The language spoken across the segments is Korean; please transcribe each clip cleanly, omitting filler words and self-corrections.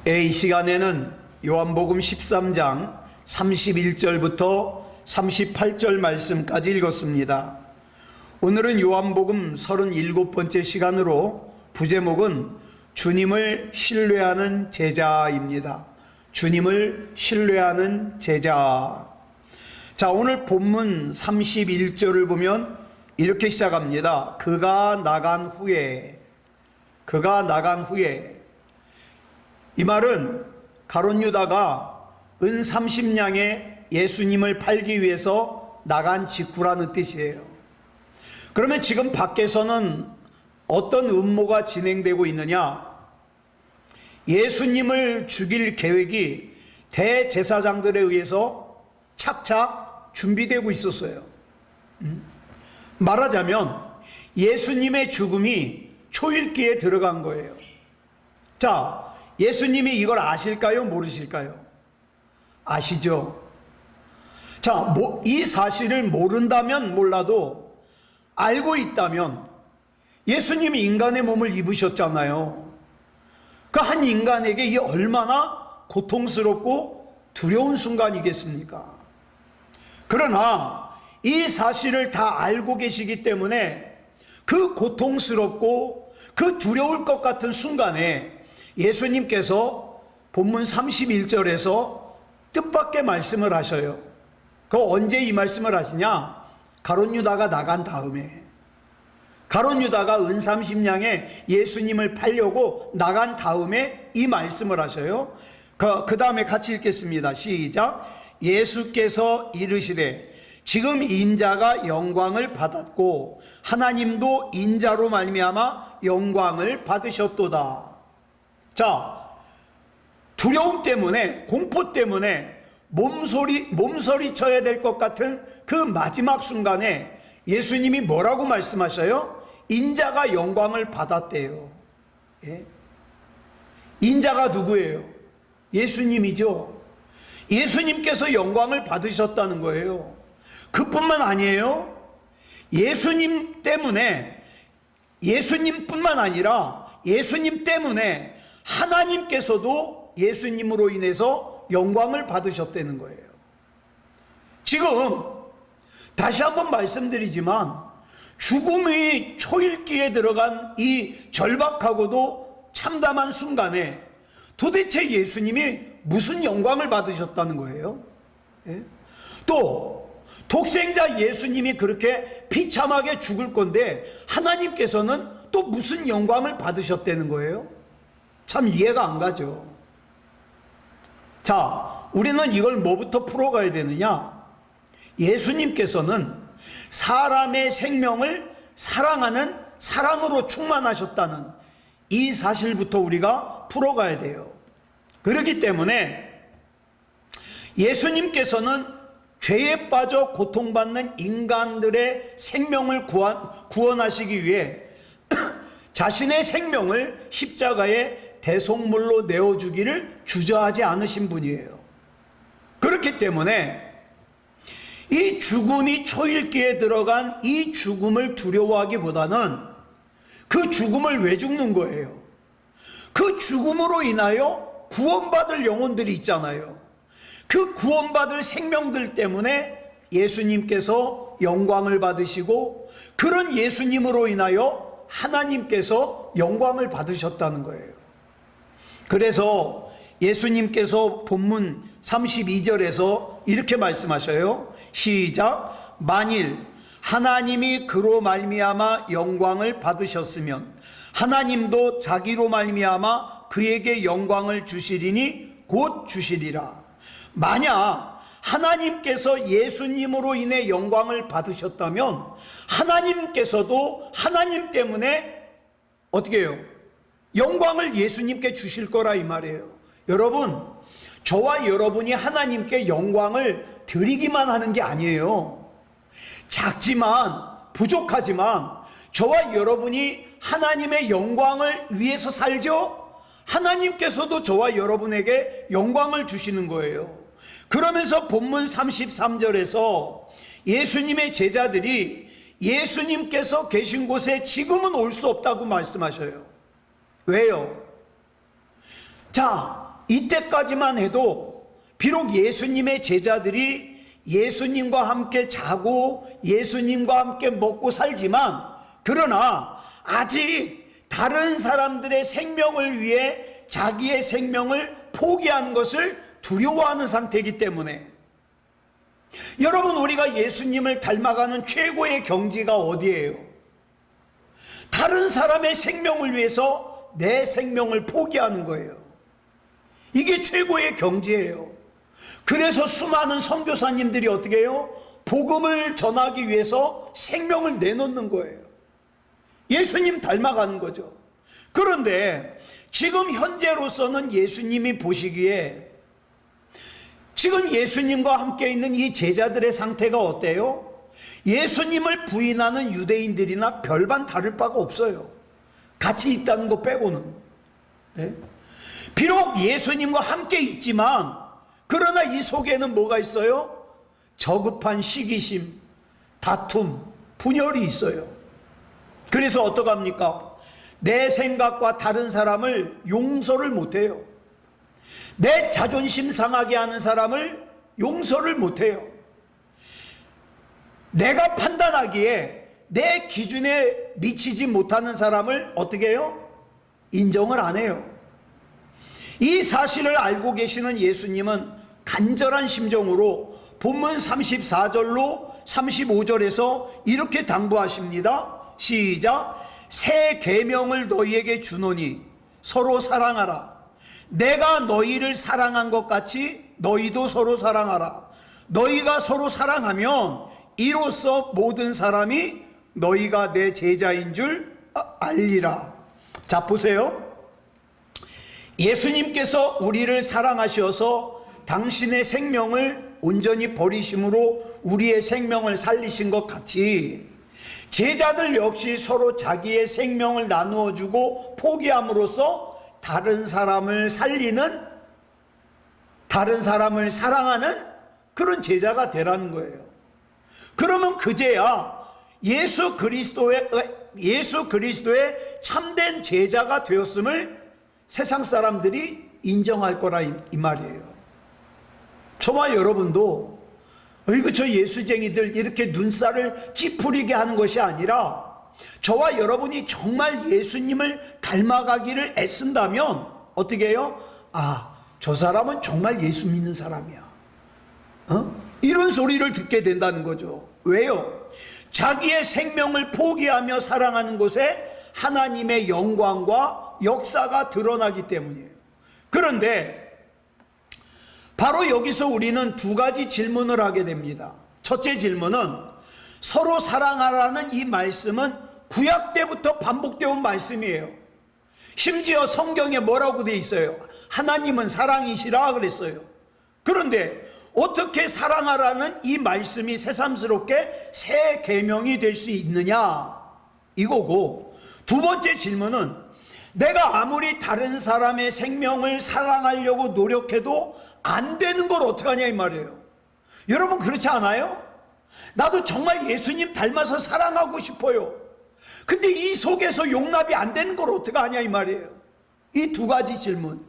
이 시간에는 요한복음 13장 31절부터 38절 말씀까지 읽었습니다. 오늘은 요한복음 37번째 시간으로 부제목은 주님을 신뢰하는 제자입니다. 주님을 신뢰하는 제자. 자, 오늘 본문 31절을 보면 이렇게 시작합니다. 그가 나간 후에. 이 말은 가룟 유다가 은 30냥에 예수님을 팔기 위해서 나간 직후라는 뜻이에요. 그러면 지금 밖에서는 어떤 음모가 진행되고 있느냐? 예수님을 죽일 계획이 대제사장들에 의해서 착착 준비되고 있었어요. 말하자면 예수님의 죽음이 초읽기에 들어간 거예요. 자, 예수님이 이걸 아실까요? 모르실까요? 아시죠? 자, 이 사실을 모른다면 몰라도 알고 있다면 예수님이 인간의 몸을 입으셨잖아요. 그 한 인간에게 이게 얼마나 고통스럽고 두려운 순간이겠습니까? 그러나 이 사실을 다 알고 계시기 때문에 그 고통스럽고 그 두려울 것 같은 순간에 예수님께서 본문 31절에서 뜻밖의 말씀을 하셔요. 그 언제 이 말씀을 하시냐? 가룟 유다가 나간 다음에, 가룟 유다가 은 30냥에 예수님을 팔려고 나간 다음에 이 말씀을 하셔요. 그 다음에 같이 읽겠습니다. 시작. 예수께서 이르시되 지금 인자가 영광을 받았고 하나님도 인자로 말미암아 영광을 받으셨도다. 자, 두려움 때문에, 공포 때문에 몸서리 쳐야 될 것 같은 그 마지막 순간에 예수님이 뭐라고 말씀하셔요? 인자가 영광을 받았대요. 예? 인자가 누구예요? 예수님이죠. 예수님께서 영광을 받으셨다는 거예요. 그뿐만 아니에요. 예수님 때문에, 예수님뿐만 아니라 예수님 때문에 하나님께서도 예수님으로 인해서 영광을 받으셨다는 거예요. 지금 다시 한번 말씀드리지만 죽음의 초읽기에 들어간 이 절박하고도 참담한 순간에 도대체 예수님이 무슨 영광을 받으셨다는 거예요? 예? 또 독생자 예수님이 그렇게 비참하게 죽을 건데 하나님께서는 또 무슨 영광을 받으셨다는 거예요? 참 이해가 안 가죠. 자, 우리는 이걸 뭐부터 풀어가야 되느냐? 예수님께서는 사람의 생명을 사랑하는 사랑으로 충만하셨다는 이 사실부터 우리가 풀어가야 돼요. 그렇기 때문에 예수님께서는 죄에 빠져 고통받는 인간들의 생명을 구원하시기 위해 자신의 생명을 십자가에 대속물로 내어주기를 주저하지 않으신 분이에요. 그렇기 때문에 이 죽음이 초읽기에 들어간 이 죽음을 두려워하기보다는 그 죽음을 왜 죽는 거예요? 그 죽음으로 인하여 구원받을 영혼들이 있잖아요. 그 구원받을 생명들 때문에 예수님께서 영광을 받으시고 그런 예수님으로 인하여 하나님께서 영광을 받으셨다는 거예요. 그래서 예수님께서 본문 32절에서 이렇게 말씀하셔요. 시작. 만일 하나님이 그로 말미암아 영광을 받으셨으면 하나님도 자기로 말미암아 그에게 영광을 주시리니 곧 주시리라. 만약 하나님께서 예수님으로 인해 영광을 받으셨다면 하나님께서도 하나님 때문에 어떻게 해요? 영광을 예수님께 주실 거라 이 말이에요. 여러분, 저와 여러분이 하나님께 영광을 드리기만 하는 게 아니에요. 작지만 부족하지만 저와 여러분이 하나님의 영광을 위해서 살죠? 하나님께서도 저와 여러분에게 영광을 주시는 거예요. 그러면서 본문 33절에서 예수님의 제자들이 예수님께서 계신 곳에 지금은 올 수 없다고 말씀하셔요. 왜요? 자, 이때까지만 해도 비록 예수님의 제자들이 예수님과 함께 자고 예수님과 함께 먹고 살지만, 그러나 아직 다른 사람들의 생명을 위해 자기의 생명을 포기하는 것을 두려워하는 상태이기 때문에, 여러분, 우리가 예수님을 닮아가는 최고의 경지가 어디예요? 다른 사람의 생명을 위해서 내 생명을 포기하는 거예요. 이게 최고의 경지예요. 그래서 수많은 선교사님들이 어떻게 해요? 복음을 전하기 위해서 생명을 내놓는 거예요. 예수님 닮아가는 거죠. 그런데 지금 현재로서는 예수님이 보시기에 지금 예수님과 함께 있는 이 제자들의 상태가 어때요? 예수님을 부인하는 유대인들이나 별반 다를 바가 없어요. 같이 있다는 거 빼고는. 네? 비록 예수님과 함께 있지만, 그러나 이 속에는 뭐가 있어요? 저급한 시기심, 다툼, 분열이 있어요. 그래서 어떡합니까? 내 생각과 다른 사람을 용서를 못해요. 내 자존심 상하게 하는 사람을 용서를 못해요. 내가 판단하기에 내 기준에 미치지 못하는 사람을 어떻게 해요? 인정을 안 해요. 이 사실을 알고 계시는 예수님은 간절한 심정으로 본문 34절로 35절에서 이렇게 당부하십니다. 시작. 새 계명을 너희에게 주노니 서로 사랑하라. 내가 너희를 사랑한 것 같이 너희도 서로 사랑하라. 너희가 서로 사랑하면 이로써 모든 사람이 너희가 내 제자인 줄 알리라. 자, 보세요. 예수님께서 우리를 사랑하셔서 당신의 생명을 온전히 버리심으로 우리의 생명을 살리신 것 같이, 제자들 역시 서로 자기의 생명을 나누어 주고 포기함으로써 다른 사람을 살리는, 다른 사람을 사랑하는 그런 제자가 되라는 거예요. 그러면 그제야 예수 그리스도의 참된 제자가 되었음을 세상 사람들이 인정할 거라 이 말이에요. 저와 여러분도 이거 저 예수쟁이들 이렇게 눈살을 찌푸리게 하는 것이 아니라, 저와 여러분이 정말 예수님을 닮아가기를 애쓴다면 어떻게 해요? 아, 저 사람은 정말 예수 믿는 사람이야. 이런 소리를 듣게 된다는 거죠. 왜요? 자기의 생명을 포기하며 사랑하는 곳에 하나님의 영광과 역사가 드러나기 때문이에요. 그런데 바로 여기서 우리는 두 가지 질문을 하게 됩니다. 첫째 질문은, 서로 사랑하라는 이 말씀은 구약 때부터 반복되어 온 말씀이에요. 심지어 성경에 뭐라고 돼 있어요? 하나님은 사랑이시라 그랬어요. 그런데 어떻게 사랑하라는 이 말씀이 새삼스럽게 새 계명이 될 수 있느냐, 이거고, 두 번째 질문은, 내가 아무리 다른 사람의 생명을 사랑하려고 노력해도 안 되는 걸 어떡하냐 이 말이에요. 여러분 그렇지 않아요? 나도 정말 예수님 닮아서 사랑하고 싶어요. 근데 이 속에서 용납이 안 되는 걸 어떡하냐 이 말이에요. 이 두 가지 질문.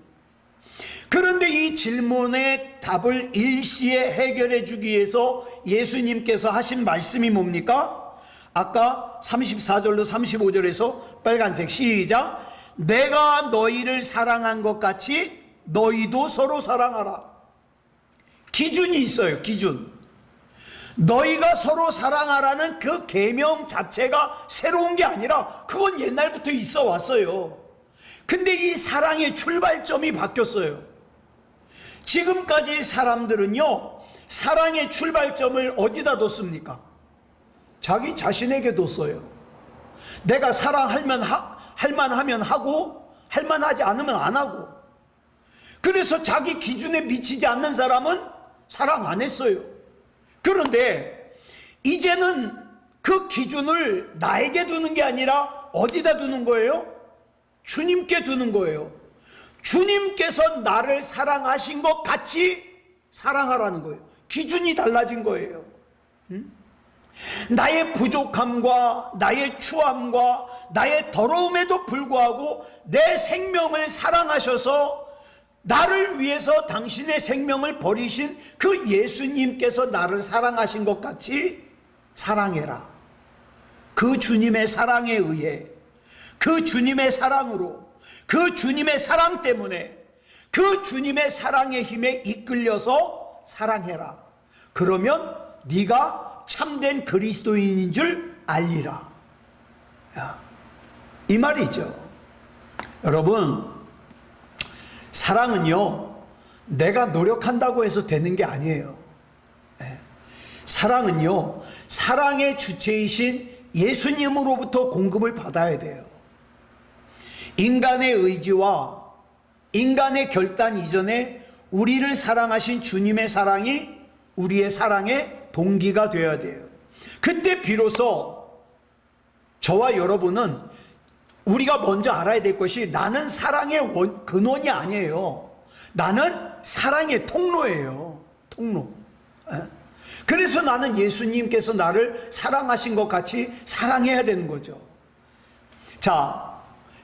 그런데 이 질문의 답을 일시에 해결해 주기 위해서 예수님께서 하신 말씀이 뭡니까? 아까 34절로 35절에서 빨간색 시작. 내가 너희를 사랑한 것 같이 너희도 서로 사랑하라. 기준이 있어요. 기준. 너희가 서로 사랑하라는 그 계명 자체가 새로운 게 아니라 그건 옛날부터 있어 왔어요. 근데 이 사랑의 출발점이 바뀌었어요. 지금까지 사람들은요, 사랑의 출발점을 어디다 뒀습니까? 자기 자신에게 뒀어요. 내가 사랑하면 할만하면 하고 할만하지 않으면 안 하고, 그래서 자기 기준에 미치지 않는 사람은 사랑 안 했어요. 그런데 이제는 그 기준을 나에게 두는 게 아니라 어디다 두는 거예요? 주님께 두는 거예요. 주님께서 나를 사랑하신 것 같이 사랑하라는 거예요. 기준이 달라진 거예요. 나의 부족함과 나의 추함과 나의 더러움에도 불구하고 내 생명을 사랑하셔서 나를 위해서 당신의 생명을 버리신 그 예수님께서 나를 사랑하신 것 같이 사랑해라. 그 주님의 사랑에 의해, 그 주님의 사랑으로, 그 주님의 사랑 때문에, 그 주님의 사랑의 힘에 이끌려서 사랑해라. 그러면 네가 참된 그리스도인인 줄 알리라. 이 말이죠. 여러분, 사랑은요, 내가 노력한다고 해서 되는 게 아니에요. 사랑은요, 사랑의 주체이신 예수님으로부터 공급을 받아야 돼요. 인간의 의지와 인간의 결단 이전에 우리를 사랑하신 주님의 사랑이 우리의 사랑의 동기가 되어야 돼요. 그때 비로소 저와 여러분은 우리가 먼저 알아야 될 것이, 나는 사랑의 근원이 아니에요. 나는 사랑의 통로예요. 통로. 그래서 나는 예수님께서 나를 사랑하신 것 같이 사랑해야 되는 거죠. 자,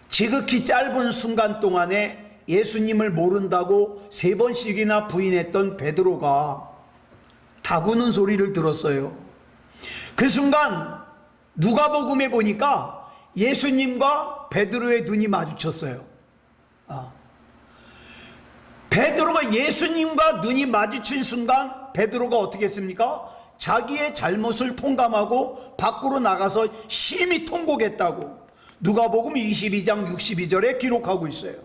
지극히 짧은 순간 동안에 예수님을 모른다고 3번씩이나 부인했던 베드로가 다구는 소리를 들었어요. 그 순간 누가복음에 보니까 예수님과 베드로의 눈이 마주쳤어요. 베드로가 예수님과 눈이 마주친 순간 베드로가 어떻게 했습니까? 자기의 잘못을 통감하고 밖으로 나가서 심히 통곡했다고 누가복음 22장 62절에 기록하고 있어요.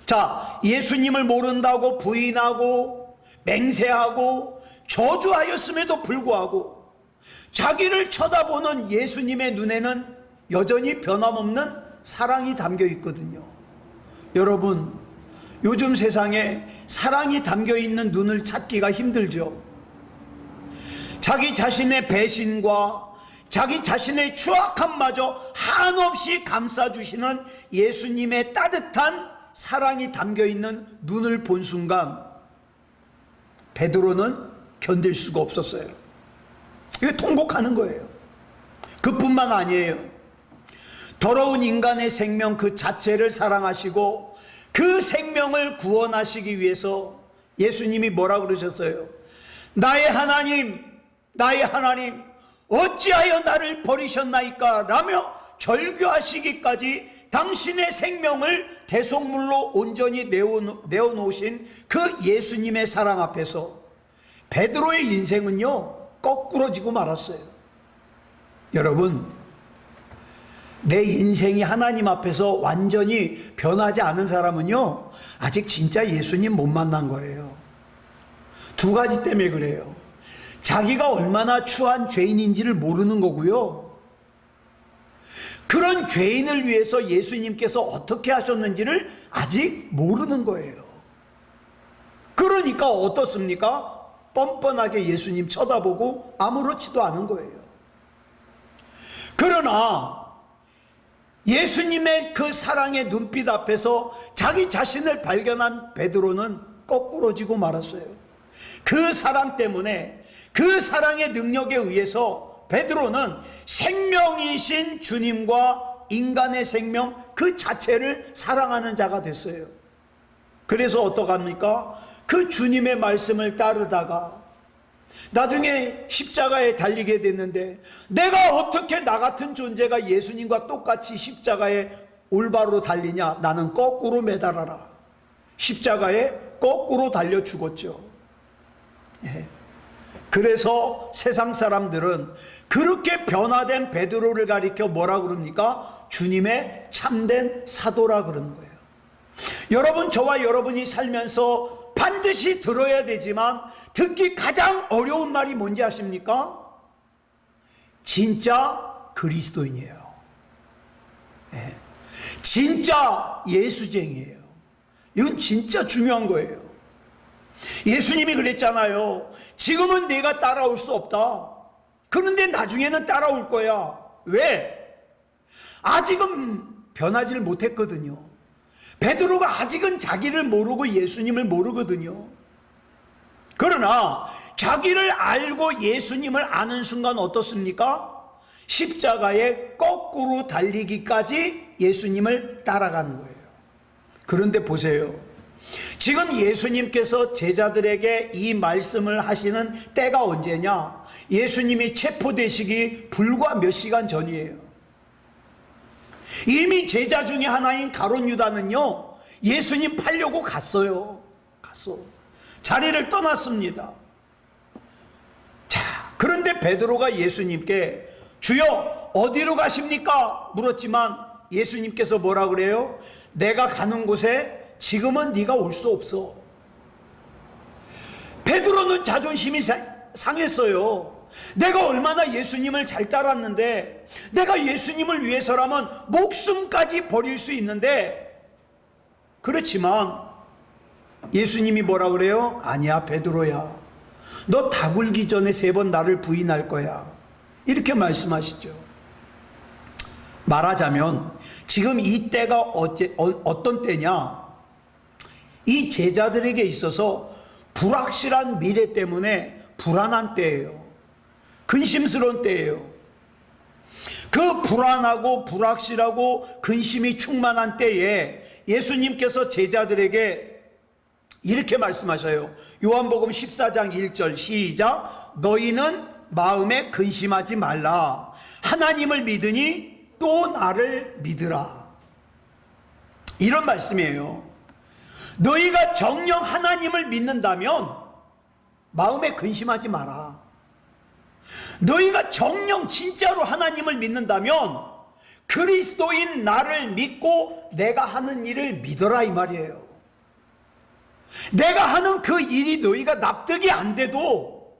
자, 예수님을 모른다고 부인하고 맹세하고 저주하였음에도 불구하고 자기를 쳐다보는 예수님의 눈에는 여전히 변함없는 사랑이 담겨 있거든요. 여러분, 요즘 세상에 사랑이 담겨 있는 눈을 찾기가 힘들죠. 자기 자신의 배신과 자기 자신의 추악함마저 한없이 감싸주시는 예수님의 따뜻한 사랑이 담겨 있는 눈을 본 순간 베드로는 견딜 수가 없었어요. 이거 통곡하는 거예요. 그뿐만 아니에요. 더러운 인간의 생명 그 자체를 사랑하시고 그 생명을 구원하시기 위해서 예수님이 뭐라 그러셨어요? 나의 하나님, 나의 하나님, 어찌하여 나를 버리셨나이까? 라며 절규하시기까지 당신의 생명을 대속물로 온전히 내어놓으신 그 예수님의 사랑 앞에서 베드로의 인생은요, 거꾸러지고 말았어요. 여러분, 내 인생이 하나님 앞에서 완전히 변하지 않은 사람은요, 아직 진짜 예수님 못 만난 거예요. 2가지 때문에 그래요. 자기가 얼마나 추한 죄인인지를 모르는 거고요, 그런 죄인을 위해서 예수님께서 어떻게 하셨는지를 아직 모르는 거예요. 그러니까 어떻습니까? 뻔뻔하게 예수님 쳐다보고 아무렇지도 않은 거예요. 그러나 예수님의 그 사랑의 눈빛 앞에서 자기 자신을 발견한 베드로는 거꾸러지고 말았어요. 그 사랑 때문에, 그 사랑의 능력에 의해서 베드로는 생명이신 주님과 인간의 생명 그 자체를 사랑하는 자가 됐어요. 그래서 어떡합니까? 그 주님의 말씀을 따르다가 나중에 십자가에 달리게 됐는데, 내가 어떻게 나 같은 존재가 예수님과 똑같이 십자가에 올바로 달리냐? 나는 거꾸로 매달아라. 십자가에 거꾸로 달려 죽었죠. 그래서 세상 사람들은 그렇게 변화된 베드로를 가리켜 뭐라 그럽니까? 주님의 참된 사도라 그러는 거예요. 여러분, 저와 여러분이 살면서 반드시 들어야 되지만 듣기 가장 어려운 말이 뭔지 아십니까? 진짜 그리스도인이에요. 진짜 예수쟁이에요. 이건 진짜 중요한 거예요. 예수님이 그랬잖아요. 지금은 내가 따라올 수 없다. 그런데 나중에는 따라올 거야. 왜? 아직은 변하지를 못했거든요. 베드로가 아직은 자기를 모르고 예수님을 모르거든요. 그러나 자기를 알고 예수님을 아는 순간 어떻습니까? 십자가에 거꾸로 달리기까지 예수님을 따라가는 거예요. 그런데 보세요. 지금 예수님께서 제자들에게 이 말씀을 하시는 때가 언제냐? 예수님이 체포되시기 불과 몇 시간 전이에요. 이미 제자 중에 하나인 가룟 유다는요, 예수님 팔려고 갔어요. 자리를 떠났습니다. 자, 그런데 베드로가 예수님께 주여 어디로 가십니까? 물었지만 예수님께서 뭐라 그래요? 내가 가는 곳에 지금은 네가 올 수 없어. 베드로는 자존심이 상했어요. 내가 얼마나 예수님을 잘 따랐는데, 내가 예수님을 위해서라면 목숨까지 버릴 수 있는데, 그렇지만 예수님이 뭐라 그래요? 아니야 베드로야, 너 다 굴기 전에 3번 나를 부인할 거야, 이렇게 말씀하시죠. 말하자면 지금 이 때가 어떤 때냐? 이 제자들에게 있어서 불확실한 미래 때문에 불안한 때예요. 근심스러운 때예요. 그 불안하고 불확실하고 근심이 충만한 때에 예수님께서 제자들에게 이렇게 말씀하셔요. 요한복음 14장 1절 시작. 너희는 마음에 근심하지 말라. 하나님을 믿으니 또 나를 믿으라. 이런 말씀이에요. 너희가 정녕 하나님을 믿는다면 마음에 근심하지 마라. 너희가 정녕 진짜로 하나님을 믿는다면 그리스도인 나를 믿고 내가 하는 일을 믿어라, 이 말이에요. 내가 하는 그 일이 너희가 납득이 안 돼도,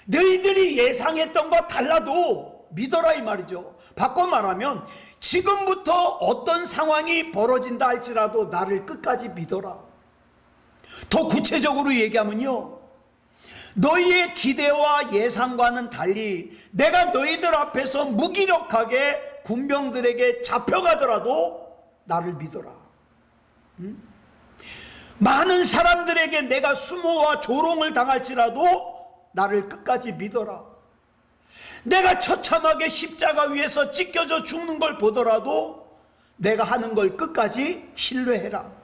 너희들이 예상했던 것 달라도 믿어라, 이 말이죠. 바꿔 말하면 지금부터 어떤 상황이 벌어진다 할지라도 나를 끝까지 믿어라. 더 구체적으로 얘기하면요, 너희의 기대와 예상과는 달리 내가 너희들 앞에서 무기력하게 군병들에게 잡혀가더라도 나를 믿어라. 많은 사람들에게 내가 수모와 조롱을 당할지라도 나를 끝까지 믿어라. 내가 처참하게 십자가 위에서 찢겨져 죽는 걸 보더라도 내가 하는 걸 끝까지 신뢰해라.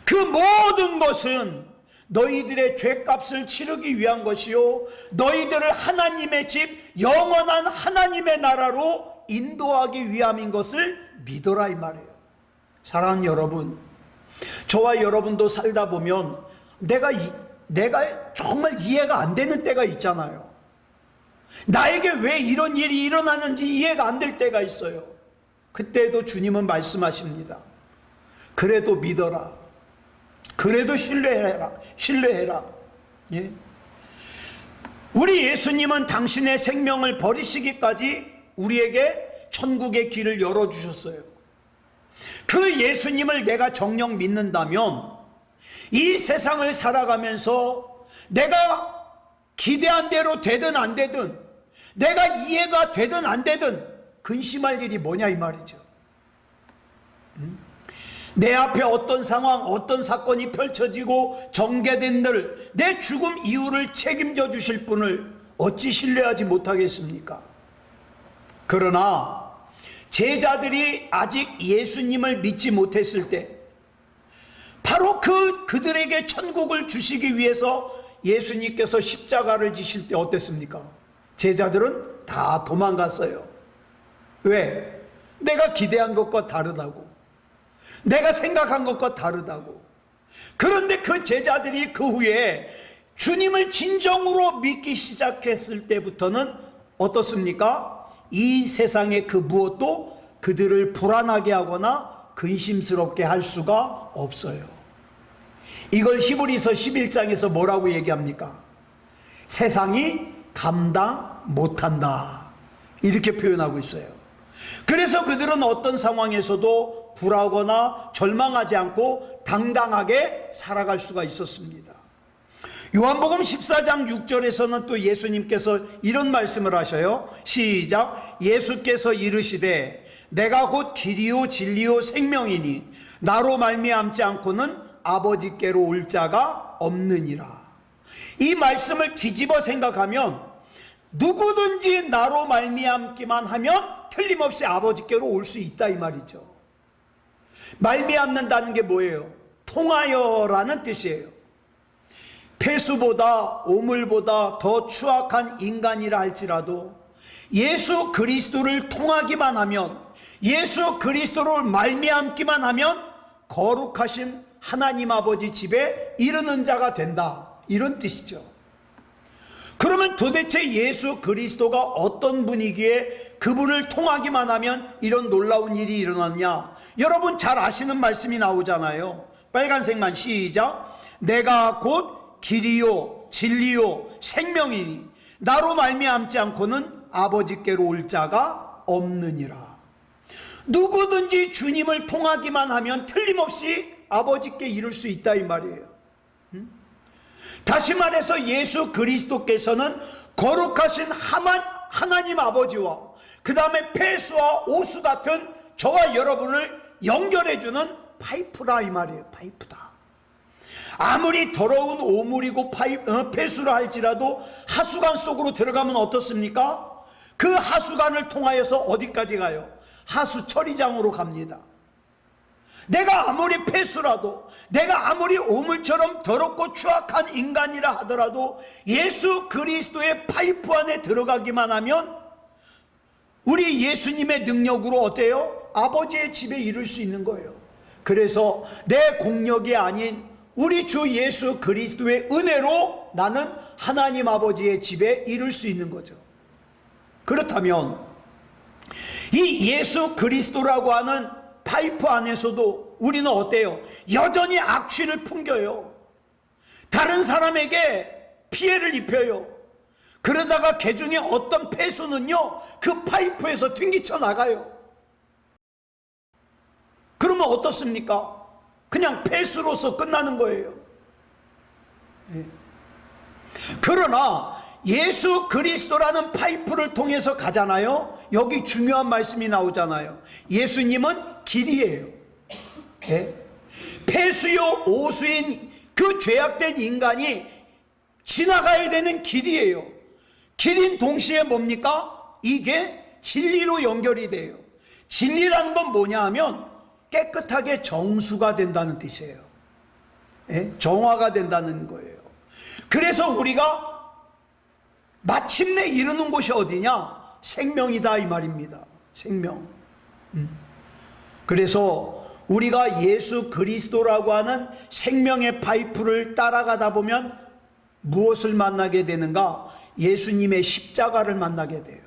그 모든 것은 너희들의 죄값을 치르기 위한 것이요, 너희들을 하나님의 집, 영원한 하나님의 나라로 인도하기 위함인 것을 믿어라, 이 말이에요. 사랑하는 여러분, 저와 여러분도 살다 보면 내가 정말 이해가 안 되는 때가 있잖아요. 나에게 왜 이런 일이 일어나는지 이해가 안 될 때가 있어요. 그때도 주님은 말씀하십니다. 그래도 믿어라. 그래도 신뢰해라. 예? 우리 예수님은 당신의 생명을 버리시기까지 우리에게 천국의 길을 열어주셨어요. 그 예수님을 내가 정녕 믿는다면 이 세상을 살아가면서 내가 기대한 대로 되든 안 되든, 내가 이해가 되든 안 되든 근심할 일이 뭐냐, 이 말이죠. 내 앞에 어떤 상황, 어떤 사건이 펼쳐지고 전개된 늘 내 죽음 이후를 책임져 주실 분을 어찌 신뢰하지 못하겠습니까? 그러나 제자들이 아직 예수님을 믿지 못했을 때, 바로 그들에게 천국을 주시기 위해서 예수님께서 십자가를 지실 때 어땠습니까? 제자들은 다 도망갔어요. 왜? 내가 기대한 것과 다르다고, 내가 생각한 것과 다르다고. 그런데 그 제자들이 그 후에 주님을 진정으로 믿기 시작했을 때부터는 어떻습니까? 이 세상의 그 무엇도 그들을 불안하게 하거나 근심스럽게 할 수가 없어요. 이걸 히브리서 11장에서 뭐라고 얘기합니까? 세상이 감당 못한다, 이렇게 표현하고 있어요. 그래서 그들은 어떤 상황에서도 굴하거나 절망하지 않고 당당하게 살아갈 수가 있었습니다. 요한복음 14장 6절에서는 또 예수님께서 이런 말씀을 하셔요. 시작. 예수께서 이르시되 내가 곧 길이요 진리요 생명이니 나로 말미암지 않고는 아버지께로 올 자가 없느니라. 이 말씀을 뒤집어 생각하면 누구든지 나로 말미암기만 하면 틀림없이 아버지께로 올 수 있다, 이 말이죠. 말미암는다는 게 뭐예요? 통하여라는 뜻이에요. 폐수보다 오물보다 더 추악한 인간이라 할지라도 예수 그리스도를 통하기만 하면, 예수 그리스도를 말미암기만 하면 거룩하신 하나님 아버지 집에 이르는 자가 된다, 이런 뜻이죠. 그러면 도대체 예수 그리스도가 어떤 분이기에 그분을 통하기만 하면 이런 놀라운 일이 일어났냐? 여러분 잘 아시는 말씀이 나오잖아요. 빨간색만 시작. 내가 곧 길이요 진리요 생명이니 나로 말미암지 않고는 아버지께로 올 자가 없느니라. 누구든지 주님을 통하기만 하면 틀림없이 아버지께 이룰 수 있다, 이 말이에요. 다시 말해서 예수 그리스도께서는 거룩하신 하나님 아버지와 그 다음에 폐수와 오수 같은 저와 여러분을 연결해주는 파이프라, 이 말이에요. 파이프다. 아무리 더러운 오물이고 폐수라 할지라도 하수관 속으로 들어가면 어떻습니까? 그 하수관을 통하여서 어디까지 가요? 하수 처리장으로 갑니다. 내가 아무리 폐수라도, 내가 아무리 오물처럼 더럽고 추악한 인간이라 하더라도 예수 그리스도의 파이프 안에 들어가기만 하면 우리 예수님의 능력으로 어때요? 아버지의 집에 이룰 수 있는 거예요. 그래서 내 공력이 아닌 우리 주 예수 그리스도의 은혜로 나는 하나님 아버지의 집에 이룰 수 있는 거죠. 그렇다면 이 예수 그리스도라고 하는 파이프 안에서도 우리는 어때요? 여전히 악취를 풍겨요. 다른 사람에게 피해를 입혀요. 그러다가 그 중에 어떤 폐수는요, 그 파이프에서 튕기쳐 나가요. 그러면 어떻습니까? 그냥 폐수로서 끝나는 거예요. 그러나 예수 그리스도라는 파이프를 통해서 가잖아요. 여기 중요한 말씀이 나오잖아요. 예수님은 길이에요. 폐수요 오수인 그 죄악된 인간이 지나가야 되는 길이에요. 길인 동시에 뭡니까? 이게 진리로 연결이 돼요. 진리라는 건 뭐냐 하면 깨끗하게 정수가 된다는 뜻이에요. 정화가 된다는 거예요. 그래서 우리가 마침내 이르는 곳이 어디냐? 생명이다, 이 말입니다. 생명. 그래서 우리가 예수 그리스도라고 하는 생명의 파이프를 따라가다 보면 무엇을 만나게 되는가? 예수님의 십자가를 만나게 돼요.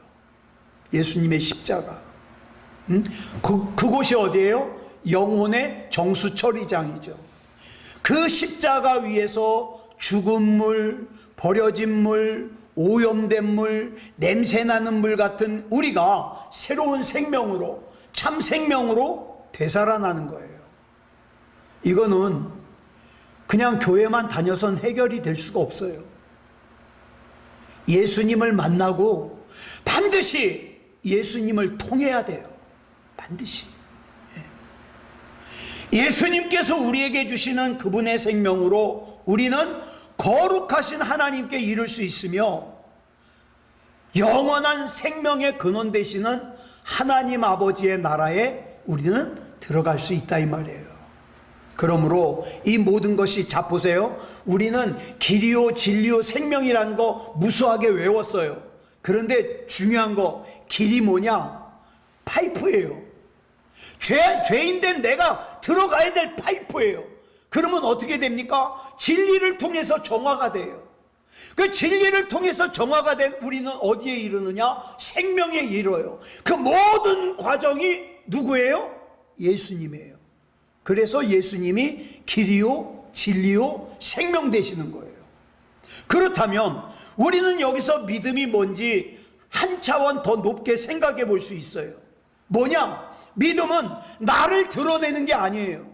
예수님의 십자가. 그곳이 어디예요? 영혼의 정수처리장이죠. 그 십자가 위에서 죽은 물, 버려진 물, 오염된 물, 냄새나는 물 같은 우리가 새로운 생명으로, 참 생명으로 되살아나는 거예요. 이거는 그냥 교회만 다녀선 해결이 될 수가 없어요. 예수님을 만나고 반드시 예수님을 통해야 돼요. 반드시. 예수님께서 우리에게 주시는 그분의 생명으로 우리는 거룩하신 하나님께 이룰 수 있으며 영원한 생명의 근원 되시는 하나님 아버지의 나라에 우리는 들어갈 수 있다, 이 말이에요. 그러므로 이 모든 것이, 자 보세요. 우리는 길이요 진리요 생명이라는 거 무수하게 외웠어요. 그런데 중요한 거, 길이 뭐냐? 파이프예요. 죄인된 내가 들어가야 될 파이프예요. 그러면 어떻게 됩니까? 진리를 통해서 정화가 돼요. 그 진리를 통해서 정화가 된 우리는 어디에 이르느냐? 생명에 이르러요. 그 모든 과정이 누구예요? 예수님이에요. 그래서 예수님이 길이요 진리요 생명 되시는 거예요. 그렇다면 우리는 여기서 믿음이 뭔지 한 차원 더 높게 생각해 볼 수 있어요. 뭐냐? 믿음은 나를 드러내는 게 아니에요.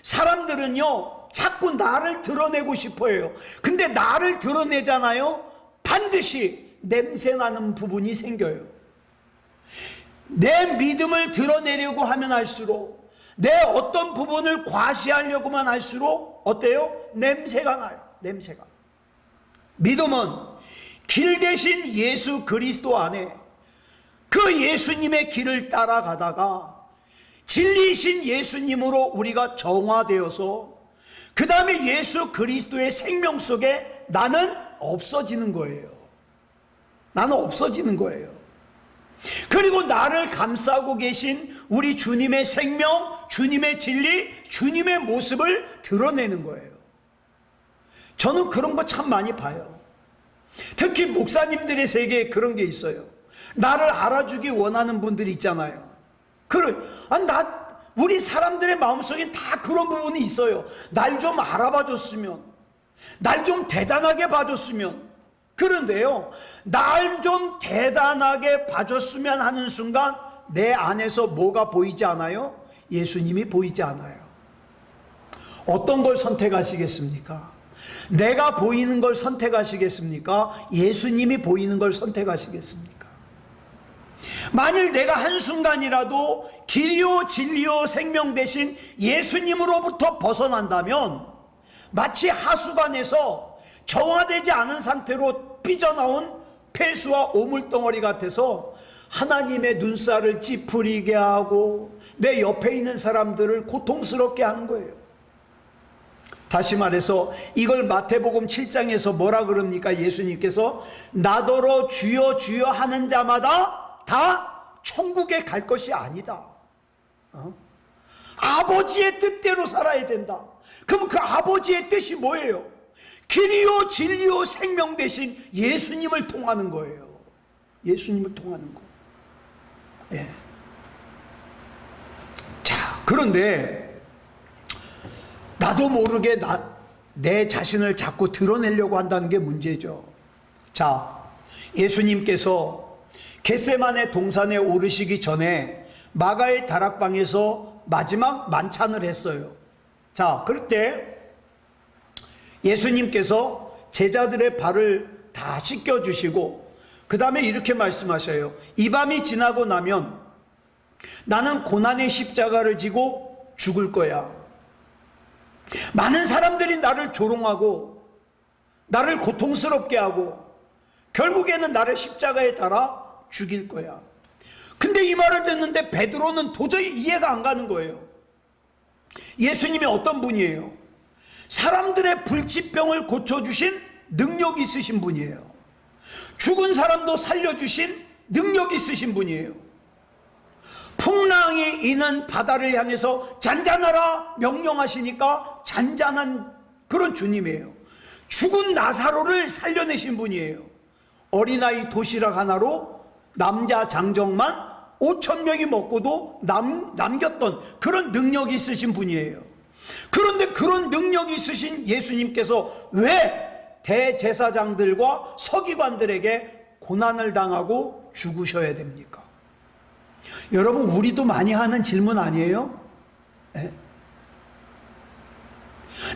사람들은요 자꾸 나를 드러내고 싶어 해요. 근데 나를 드러내잖아요. 반드시 냄새나는 부분이 생겨요. 내 믿음을 드러내려고 하면 할수록, 내 어떤 부분을 과시하려고만 할수록 어때요? 냄새가 나요. 냄새가. 믿음은 길 대신 예수 그리스도 안에 그 예수님의 길을 따라가다가 진리이신 예수님으로 우리가 정화되어서 그 다음에 예수 그리스도의 생명 속에 나는 없어지는 거예요. 나는 없어지는 거예요. 그리고 나를 감싸고 계신 우리 주님의 생명, 주님의 진리, 주님의 모습을 드러내는 거예요. 저는 그런 거 참 많이 봐요. 특히 목사님들의 세계에 그런 게 있어요. 나를 알아주기 원하는 분들이 있잖아요. 우리 사람들의 마음속에 다 그런 부분이 있어요. 날 좀 알아봐 줬으면, 날 좀 대단하게 봐줬으면. 그런데요, 날 좀 대단하게 봐줬으면 하는 순간 내 안에서 뭐가 보이지 않아요? 예수님이 보이지 않아요. 어떤 걸 선택하시겠습니까? 내가 보이는 걸 선택하시겠습니까? 예수님이 보이는 걸 선택하시겠습니까? 만일 내가 한순간이라도 길이요 진리요 생명 대신 예수님으로부터 벗어난다면 마치 하수관에서 정화되지 않은 상태로 삐져나온 폐수와 오물덩어리 같아서 하나님의 눈살을 찌푸리게 하고 내 옆에 있는 사람들을 고통스럽게 하는 거예요. 다시 말해서 이걸 마태복음 7장에서 뭐라 그럽니까? 예수님께서 나더러 주여 주여 하는 자마다 다 천국에 갈 것이 아니다. 아버지의 뜻대로 살아야 된다. 그럼 그 아버지의 뜻이 뭐예요? 길이요 진리요 생명 대신 예수님을 통하는 거예요. 예수님을 통하는 거. 예. 자, 그런데 나도 모르게 내 자신을 자꾸 드러내려고 한다는 게 문제죠. 자, 예수님께서 겟세마네 동산에 오르시기 전에 마가의 다락방에서 마지막 만찬을 했어요. 자, 그럴 때 예수님께서 제자들의 발을 다 씻겨주시고 그 다음에 이렇게 말씀하셔요. 이 밤이 지나고 나면 나는 고난의 십자가를 지고 죽을 거야. 많은 사람들이 나를 조롱하고 나를 고통스럽게 하고 결국에는 나를 십자가에 달아 죽일 거야. 근데 이 말을 듣는데 베드로는 도저히 이해가 안 가는 거예요. 예수님이 어떤 분이에요? 사람들의 불치병을 고쳐주신 능력 있으신 분이에요. 죽은 사람도 살려주신 능력 있으신 분이에요. 풍랑이 있는 바다를 향해서 잔잔하라 명령하시니까 잔잔한 그런 주님이에요. 죽은 나사로를 살려내신 분이에요. 어린아이 도시락 하나로 남자 장정만 5,000명이 먹고도 남겼던 그런 능력이 있으신 분이에요. 그런데 그런 능력이 있으신 예수님께서 왜 대제사장들과 서기관들에게 고난을 당하고 죽으셔야 됩니까? 여러분, 우리도 많이 하는 질문 아니에요? 네?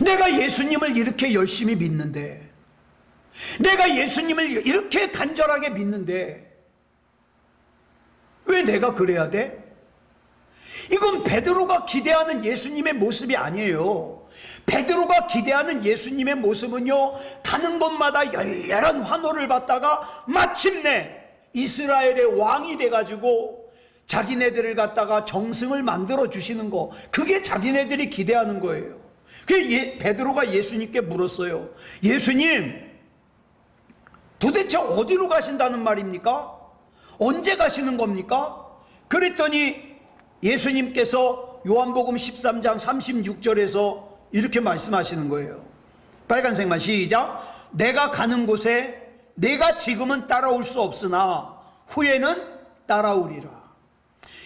내가 예수님을 이렇게 열심히 믿는데, 내가 예수님을 이렇게 간절하게 믿는데 왜 내가 그래야 돼? 이건 베드로가 기대하는 예수님의 모습이 아니에요. 베드로가 기대하는 예수님의 모습은요, 가는 곳마다 열렬한 환호를 받다가 마침내 이스라엘의 왕이 돼가지고 자기네들을 갖다가 정승을 만들어 주시는 거, 그게 자기네들이 기대하는 거예요. 베드로가 예수님께 물었어요. 예수님, 도대체 어디로 가신다는 말입니까? 언제 가시는 겁니까? 그랬더니 예수님께서 요한복음 13장 36절에서 이렇게 말씀하시는 거예요. 빨간색만 시작. 내가 가는 곳에 내가 지금은 따라올 수 없으나 후에는 따라오리라.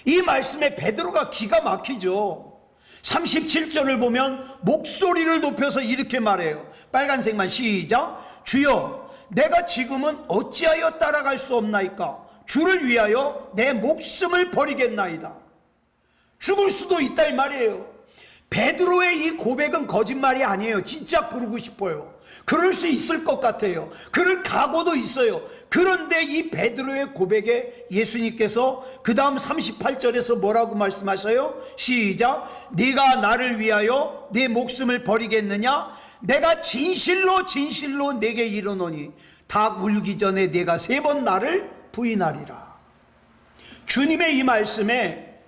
이 말씀에 베드로가 기가 막히죠. 37절을 보면 목소리를 높여서 이렇게 말해요. 빨간색만 시작. 주여, 내가 지금은 어찌하여 따라갈 수 없나이까? 주를 위하여 내 목숨을 버리겠나이다. 죽을 수도 있다 이 말이에요. 베드로의 이 고백은 거짓말이 아니에요. 진짜 그러고 싶어요. 그럴 수 있을 것 같아요. 그럴 각오도 있어요. 그런데 이 베드로의 고백에 예수님께서 그 다음 38절에서 뭐라고 말씀하셔요? 시작. 네가 나를 위하여 네 목숨을 버리겠느냐? 내가 진실로 진실로 내게 이르노니 닭 울기 전에 네가 3번 나를 부인하리라. 주님의 이 말씀에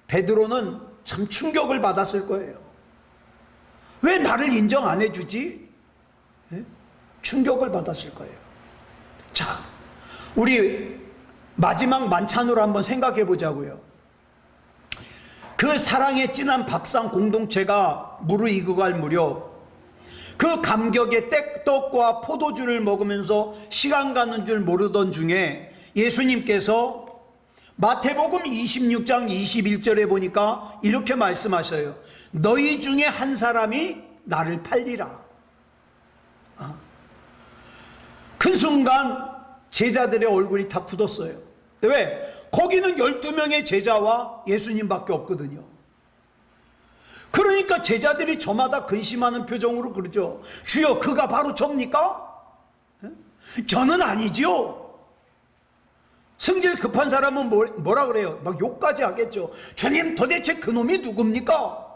베드로는 참 충격을 받았을 거예요. 왜 나를 인정 안 해주지? 예? 충격을 받았을 거예요. 자, 우리 마지막 만찬으로 한번 생각해 보자고요. 그 사랑의 진한 밥상 공동체가 무르익어갈 무렵, 그 감격의 떡과 포도주를 먹으면서 시간 가는 줄 모르던 중에 예수님께서 마태복음 26장 21절에 보니까 이렇게 말씀하셔요. 너희 중에 한 사람이 나를 팔리라. 그 순간 제자들의 얼굴이 다 굳었어요. 왜? 거기는 12명의 제자와 예수님밖에 없거든요. 그러니까 제자들이 저마다 근심하는 표정으로 그러죠. 주여, 그가 바로 접니까? 저는 아니지요. 성질 급한 사람은 뭐라 그래요? 막 욕까지 하겠죠. 주님, 도대체 그놈이 누굽니까?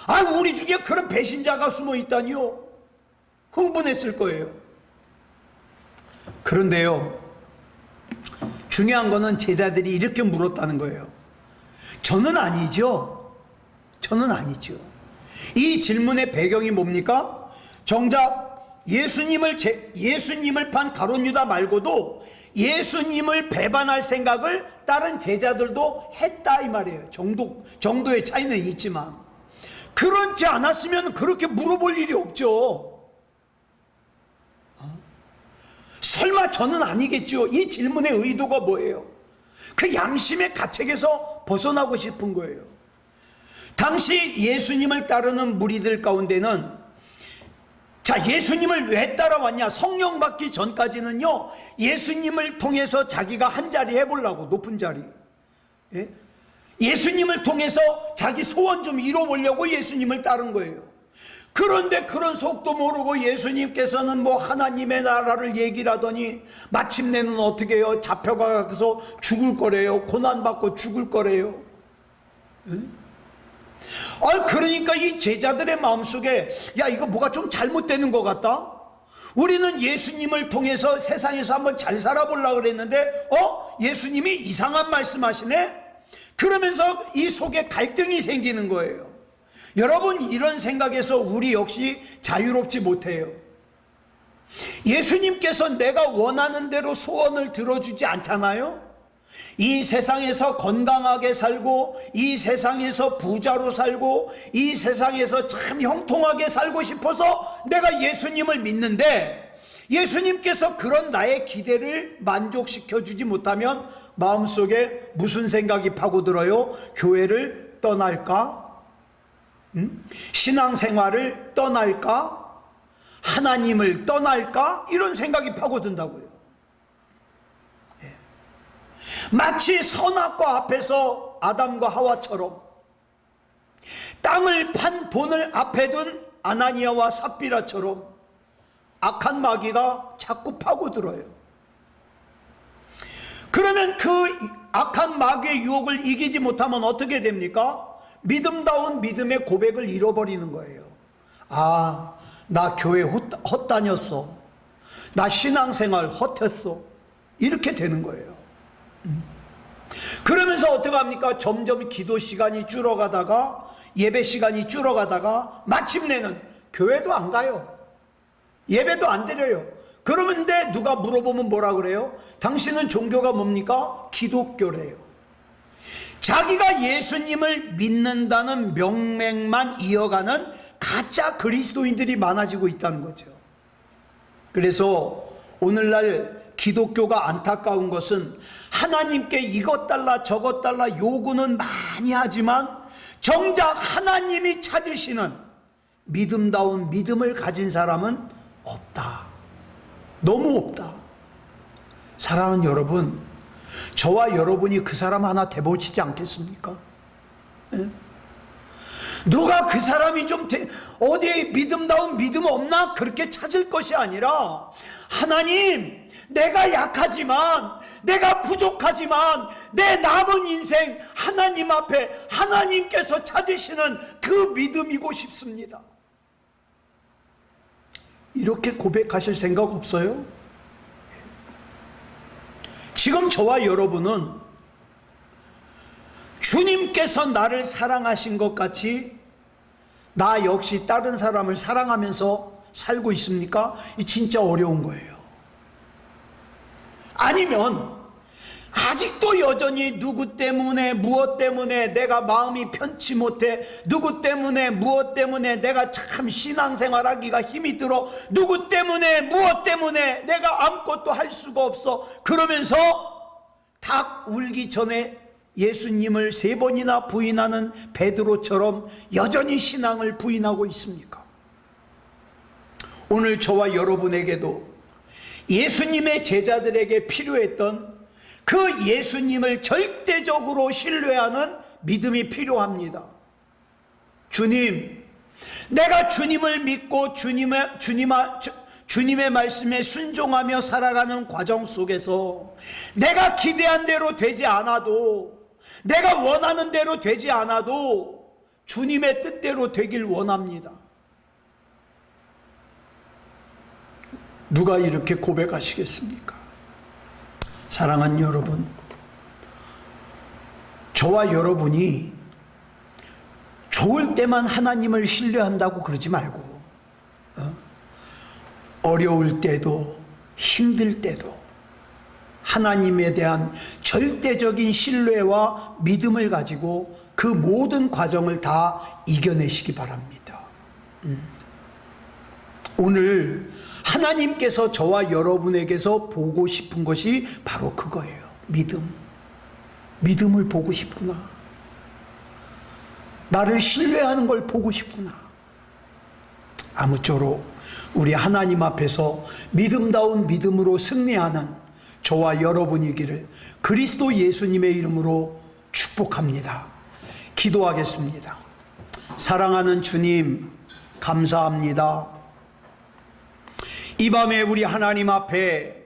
아, 우리 중에 그런 배신자가 숨어 있다니요. 흥분했을 거예요. 그런데요, 중요한 거는 제자들이 이렇게 물었다는 거예요. 저는 아니죠. 저는 아니죠. 이 질문의 배경이 뭡니까? 정작 예수님을 판 가룟 유다 말고도 예수님을 배반할 생각을 다른 제자들도 했다 이 말이에요. 정도의 차이는 있지만 그렇지 않았으면 그렇게 물어볼 일이 없죠. 설마 저는 아니겠죠? 이 질문의 의도가 뭐예요? 그 양심의 가책에서 벗어나고 싶은 거예요. 당시 예수님을 따르는 무리들 가운데는, 자, 예수님을 왜 따라왔냐? 성령 받기 전까지는요, 예수님을 통해서 자기가 한 자리 해보려고, 높은 자리. 예? 예수님을 통해서 자기 소원 좀 이뤄보려고 예수님을 따른 거예요. 그런데 그런 속도 모르고 예수님께서는 뭐 하나님의 나라를 얘기를 하더니 마침내는 어떻게 해요? 잡혀가서 죽을 거래요. 고난받고 죽을 거래요. 그러니까 이 제자들의 마음속에, 야, 이거 뭐가 좀 잘못되는 것 같다? 우리는 예수님을 통해서 세상에서 한번 잘 살아보려고 그랬는데 예수님이 이상한 말씀하시네? 그러면서 이 속에 갈등이 생기는 거예요. 여러분, 이런 생각에서 우리 역시 자유롭지 못해요. 예수님께서 내가 원하는 대로 소원을 들어주지 않잖아요. 이 세상에서 건강하게 살고, 이 세상에서 부자로 살고, 이 세상에서 참 형통하게 살고 싶어서 내가 예수님을 믿는데, 예수님께서 그런 나의 기대를 만족시켜주지 못하면 마음속에 무슨 생각이 파고들어요? 교회를 떠날까? 신앙생활을 떠날까? 하나님을 떠날까? 이런 생각이 파고든다고요. 마치 선악과 앞에서 아담과 하와처럼 땅을 판 돈을 앞에 둔 아나니아와 삽비라처럼 악한 마귀가 자꾸 파고들어요. 그러면 그 악한 마귀의 유혹을 이기지 못하면 어떻게 됩니까? 믿음다운 믿음의 고백을 잃어버리는 거예요. 아, 나 교회 헛다녔어. 나 신앙생활 헛했어. 이렇게 되는 거예요. 그러면서 어떻게 합니까? 점점 기도 시간이 줄어가다가, 예배 시간이 줄어가다가 마침내는 교회도 안 가요. 예배도 안 드려요. 그러는데 누가 물어보면 뭐라 그래요? 당신은 종교가 뭡니까? 기독교래요. 자기가 예수님을 믿는다는 명맥만 이어가는 가짜 그리스도인들이 많아지고 있다는 거죠. 그래서 오늘날 기독교가 안타까운 것은 하나님께 이것 달라 저것 달라 요구는 많이 하지만 정작 하나님이 찾으시는 믿음다운 믿음을 가진 사람은 없다. 너무 없다. 사랑하는 여러분, 저와 여러분이 그 사람 하나 돼보시지 않겠습니까? 예? 누가 그 사람이 좀 어디에 믿음다운 믿음 없나? 그렇게 찾을 것이 아니라, 하나님, 내가 약하지만, 내가 부족하지만 내 남은 인생 하나님 앞에 하나님께서 찾으시는 그 믿음이고 싶습니다. 이렇게 고백하실 생각 없어요? 지금 저와 여러분은 주님께서 나를 사랑하신 것 같이 나 역시 다른 사람을 사랑하면서 살고 있습니까? 이 진짜 어려운 거예요. 아니면 아직도 여전히 누구 때문에 무엇 때문에 내가 마음이 편치 못해, 누구 때문에 무엇 때문에 내가 참 신앙생활하기가 힘이 들어, 누구 때문에 무엇 때문에 내가 아무것도 할 수가 없어, 그러면서 닭 울기 전에 예수님을 3번이나 부인하는 베드로처럼 여전히 신앙을 부인하고 있습니까? 오늘 저와 여러분에게도 예수님의 제자들에게 필요했던 그 예수님을 절대적으로 신뢰하는 믿음이 필요합니다. 주님, 내가 주님을 믿고 주님의 말씀에 순종하며 살아가는 과정 속에서 내가 기대한 대로 되지 않아도, 내가 원하는 대로 되지 않아도 주님의 뜻대로 되길 원합니다. 누가 이렇게 고백하시겠습니까? 사랑하는 여러분, 저와 여러분이 좋을 때만 하나님을 신뢰한다고 그러지 말고, 어려울 때도 힘들 때도 하나님에 대한 절대적인 신뢰와 믿음을 가지고 그 모든 과정을 다 이겨내시기 바랍니다. 오늘 하나님께서 저와 여러분에게서 보고 싶은 것이 바로 그거예요. 믿음을 보고 싶구나. 나를 신뢰하는 걸 보고 싶구나. 아무쪼록 우리 하나님 앞에서 믿음다운 믿음으로 승리하는 저와 여러분이기를 그리스도 예수님의 이름으로 축복합니다. 기도하겠습니다. 사랑하는 주님, 감사합니다. 이 밤에 우리 하나님 앞에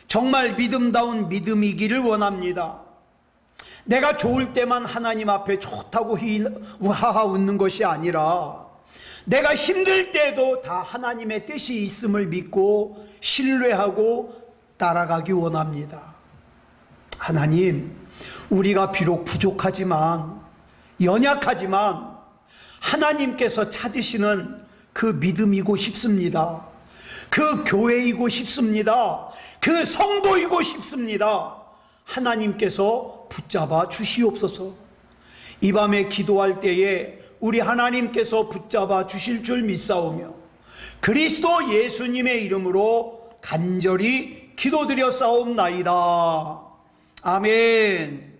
정말 믿음다운 믿음이기를 원합니다. 내가 좋을 때만 하나님 앞에 좋다고 우하하 웃는 것이 아니라 내가 힘들 때도 다 하나님의 뜻이 있음을 믿고 신뢰하고 따라가기 원합니다. 하나님, 우리가 비록 부족하지만, 연약하지만 하나님께서 찾으시는 그 믿음이고 싶습니다. 그 교회이고 싶습니다. 그 성도이고 싶습니다. 하나님께서 붙잡아 주시옵소서. 이 밤에 기도할 때에 우리 하나님께서 붙잡아 주실 줄 믿사오며 그리스도 예수님의 이름으로 간절히 기도드려 싸움나이다. 아멘.